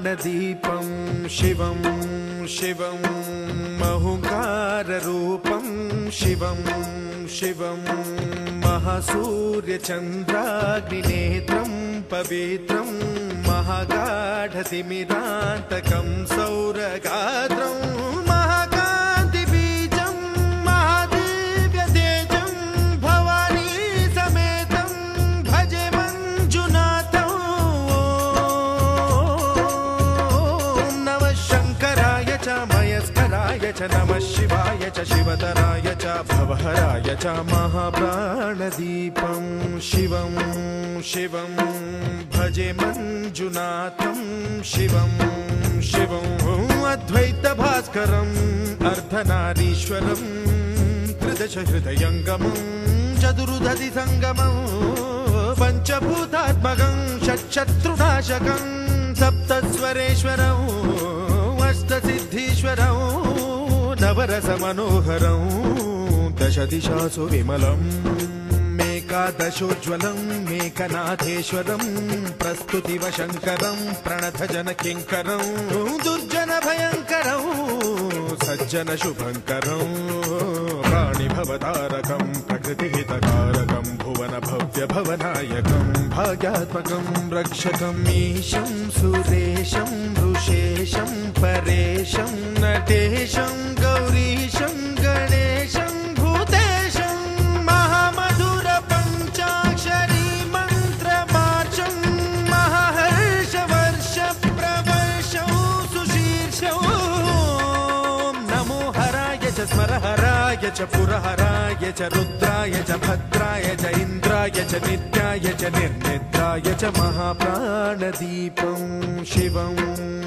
महाप्राणदीपं शिवं शिवं महुङ्काररूपं शिवं शिवं महासूर्यचन्द्राग्निनेत्रं पवित्रं महागाढतिमिरान्तकं सौरगात्रं महाकान्तिबीजं महादिव्यतेजं भवानी समेतं भजे मञ्जुनाथं। ॐ नमः शङ्कराय च मयस्कराय च नमः शिवाय च शिवतराय च भवहराय च महाप्राणदीपं शिवं शिवं भजे मञ्जुनाथं शिवं शिवं अद्वैतभास्करम् अर्धनारीश्वरं त्रिदशहृदयङ्गमं चतुर्दधिसङ्गमं पञ्चभूतात्मकं षट्शत्रुनाशकं सप्तस्वरेश्वरं अष्टसिद्धीश्वरं नवरसमनोहरं दशदिशासु विमलम् एकादशोज्ज्वलं मेकनाथेश्वरं प्रस्तुतिवशङ्करं प्रणतजनकिङ्करं दुर्जनभयङ्करं सज्जनशुभङ्करं प्राणिभवतारकं प्रकृतिहितकारकं भुवनभव्यभवनायकं भाग्यात्मकं रक्षकं ईशं सुरेशं ऋषेशं परेशं नटेशं गौरीशं गणेशं भूतेशं महामधुरपञ्चाक्षरी मन्त्रमार्चं महाहर्षवर्षप्रवर्षं सुशीर्षं नमो हराय च स्मरहराय च पुरहराय च रुद्राय च भद्राय च इन्द्राय च नित्याय च निर्निद्राय च महाप्राणदीपं शिवम्।